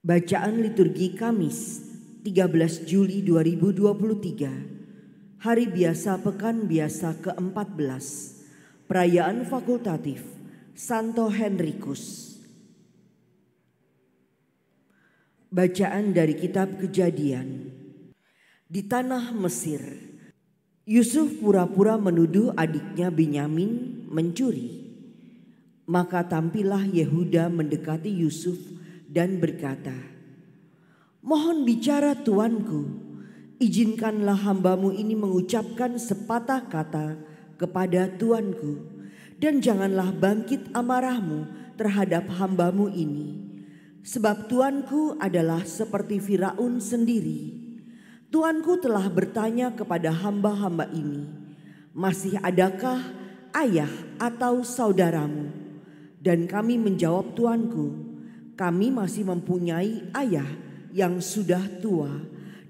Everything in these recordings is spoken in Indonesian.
Bacaan liturgi Kamis 13 Juli 2023, Hari Biasa Pekan Biasa ke-14, Perayaan Fakultatif Santo Henrikus. Bacaan dari Kitab Kejadian. Di tanah Mesir, Yusuf pura-pura menuduh adiknya Binyamin mencuri. Maka tampillah Yehuda mendekati Yusuf dan berkata, "Mohon bicara tuanku, izinkanlah hambamu ini mengucapkan sepatah kata kepada tuanku, dan janganlah bangkit amarahmu terhadap hambamu ini. Sebab tuanku adalah seperti Firaun sendiri. Tuanku telah bertanya kepada hamba-hamba ini, masih adakah ayah atau saudaramu? Dan kami menjawab tuanku, kami masih mempunyai ayah yang sudah tua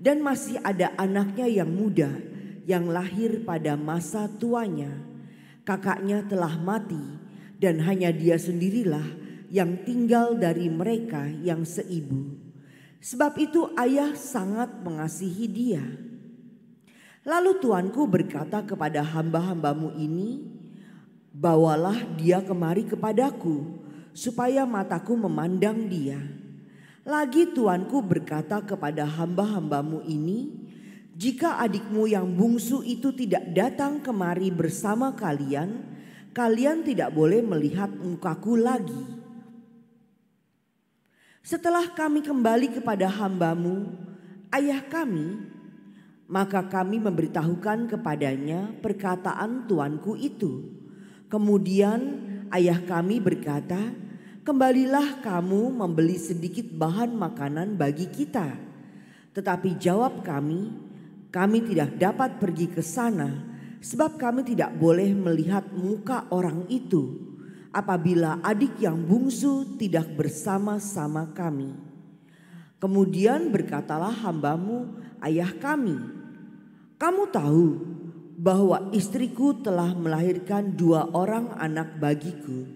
dan masih ada anaknya yang muda yang lahir pada masa tuanya. Kakaknya telah mati dan hanya dia sendirilah yang tinggal dari mereka yang seibu. Sebab itu ayah sangat mengasihi dia." Lalu tuanku berkata kepada hamba-hambamu ini, "Bawalah dia kemari kepadaku, supaya mataku memandang dia." Lagi tuanku berkata kepada hamba-hambamu ini, "Jika adikmu yang bungsu itu tidak datang kemari bersama kalian, kalian tidak boleh melihat mukaku lagi." Setelah kami kembali kepada hambamu, ayah kami, maka kami memberitahukan kepadanya perkataan tuanku itu. Kemudian ayah kami berkata, "Kembalilah kamu membeli sedikit bahan makanan bagi kita." Tetapi jawab kami, "Kami tidak dapat pergi ke sana sebab kami tidak boleh melihat muka orang itu apabila adik yang bungsu tidak bersama-sama kami." Kemudian berkatalah hambamu, ayah kami, "Kamu tahu bahwa istriku telah melahirkan 2 orang anak bagiku,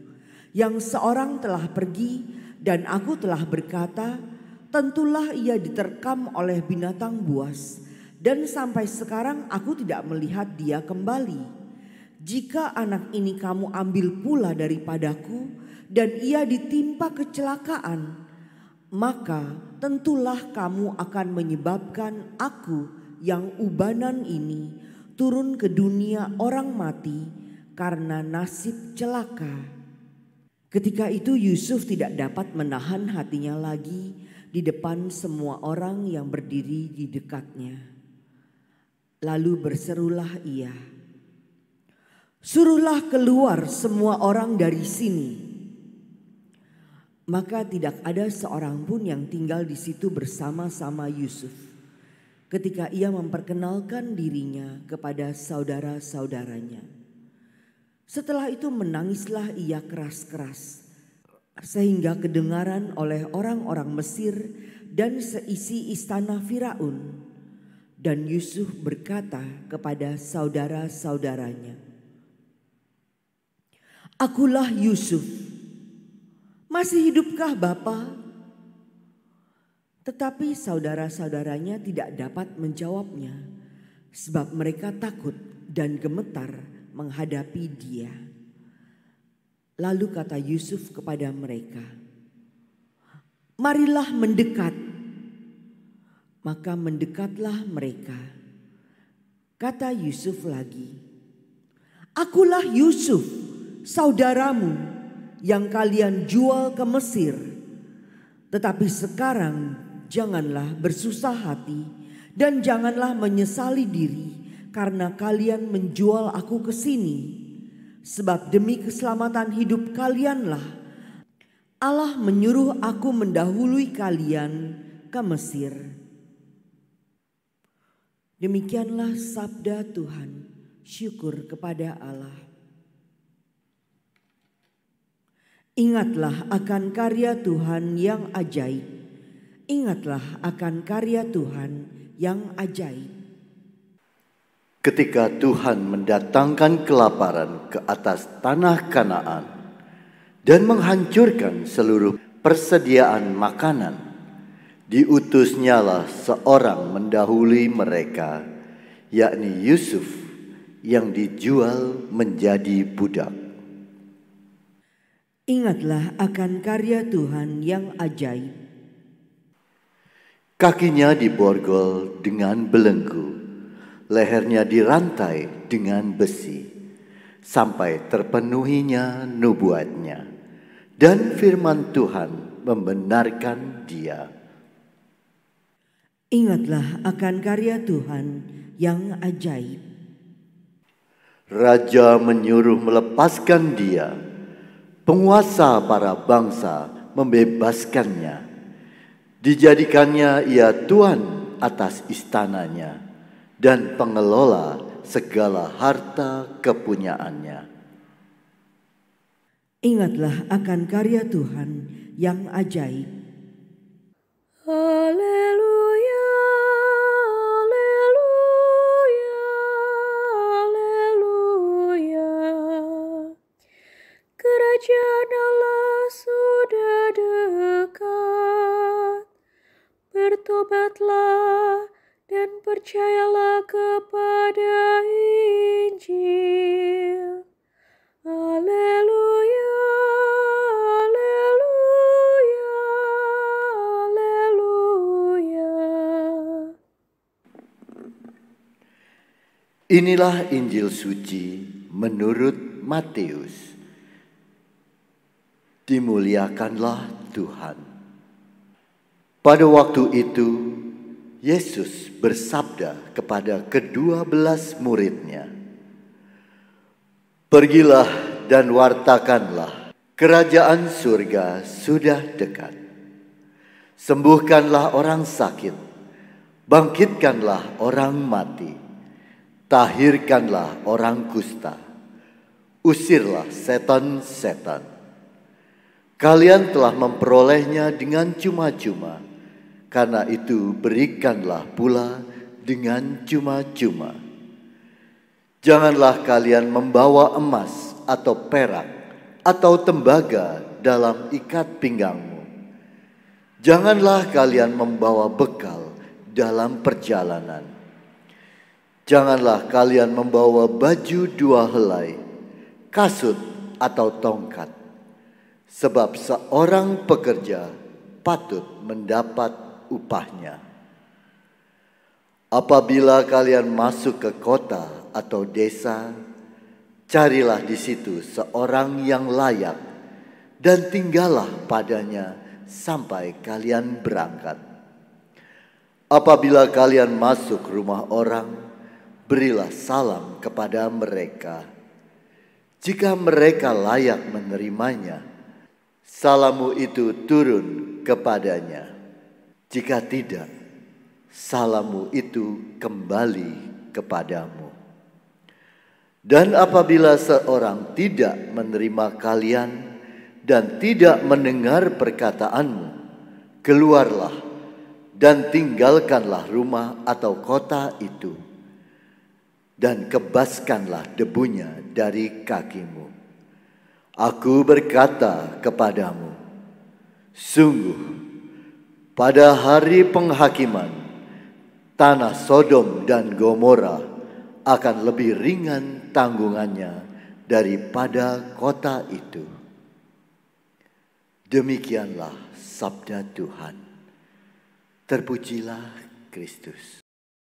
yang seorang telah pergi dan aku telah berkata, tentulah ia diterkam oleh binatang buas, dan sampai sekarang aku tidak melihat dia kembali. Jika anak ini kamu ambil pula daripadaku dan ia ditimpa kecelakaan, maka tentulah kamu akan menyebabkan aku yang ubanan ini turun ke dunia orang mati karena nasib celaka." Ketika itu Yusuf tidak dapat menahan hatinya lagi di depan semua orang yang berdiri di dekatnya. Lalu berserulah ia, "Suruhlah keluar semua orang dari sini." Maka tidak ada seorang pun yang tinggal di situ bersama-sama Yusuf ketika ia memperkenalkan dirinya kepada saudara-saudaranya. Setelah itu menangislah ia keras-keras, sehingga kedengaran oleh orang-orang Mesir dan seisi istana Firaun. Dan Yusuf berkata kepada saudara-saudaranya, "Akulah Yusuf, masih hidupkah Bapa?" Tetapi saudara-saudaranya tidak dapat menjawabnya, sebab mereka takut dan gemetar menghadapi dia. Lalu kata Yusuf kepada mereka, "Marilah mendekat." Maka mendekatlah mereka. Kata Yusuf lagi, "Akulah Yusuf, saudaramu yang kalian jual ke Mesir. Tetapi sekarang janganlah bersusah hati dan janganlah menyesali diri karena kalian menjual aku ke sini. Sebab demi keselamatan hidup kalianlah Allah menyuruh aku mendahului kalian ke Mesir." Demikianlah sabda Tuhan. Syukur kepada Allah. Ingatlah akan karya Tuhan yang ajaib. Ingatlah akan karya Tuhan yang ajaib. Ketika Tuhan mendatangkan kelaparan ke atas tanah Kanaan dan menghancurkan seluruh persediaan makanan, Diutusnyalah seorang mendahului mereka, yakni Yusuf yang dijual menjadi budak. Ingatlah akan karya Tuhan yang ajaib. Kakinya diborgol dengan belenggu, lehernya dirantai dengan besi, sampai terpenuhinya nubuatnya, dan firman Tuhan membenarkan dia. Ingatlah akan karya Tuhan yang ajaib. Raja menyuruh melepaskan dia, penguasa para bangsa membebaskannya. Dijadikannya ia tuan atas istananya dan pengelola segala harta kepunyaannya. Ingatlah akan karya Tuhan yang ajaib. Haleluya, haleluya, haleluya. Kerajaan Allah sudah dekat. Bertobatlah dan percayalah kepada Injil. Haleluya, haleluya, haleluya. Inilah Injil suci menurut Matius. Dimuliakanlah Tuhan. Pada waktu itu, Yesus bersabda kepada ke-12 muridnya, "Pergilah dan wartakanlah, kerajaan surga sudah dekat. Sembuhkanlah orang sakit, bangkitkanlah orang mati, tahirkanlah orang kusta, usirlah setan-setan. Kalian telah memperolehnya dengan cuma-cuma. Karena itu berikanlah pula dengan cuma-cuma. Janganlah kalian membawa emas atau perak atau tembaga dalam ikat pinggangmu. Janganlah kalian membawa bekal dalam perjalanan. Janganlah kalian membawa baju 2 helai, kasut atau tongkat. Sebab seorang pekerja patut mendapat upahnya. Apabila kalian masuk ke kota atau desa, carilah di situ seorang yang layak dan tinggallah padanya sampai kalian berangkat. Apabila kalian masuk rumah orang, berilah salam kepada mereka. Jika mereka layak menerimanya, salammu itu turun kepadanya. Jika tidak, salammu itu kembali kepadamu. Dan apabila seorang tidak menerima kalian dan tidak mendengar perkataanmu, keluarlah dan tinggalkanlah rumah atau kota itu, dan kebaskanlah debunya dari kakimu. Aku berkata kepadamu, sungguh, pada hari penghakiman, tanah Sodom dan Gomora akan lebih ringan tanggungannya daripada kota itu. Demikianlah sabda Tuhan. Terpujilah Kristus.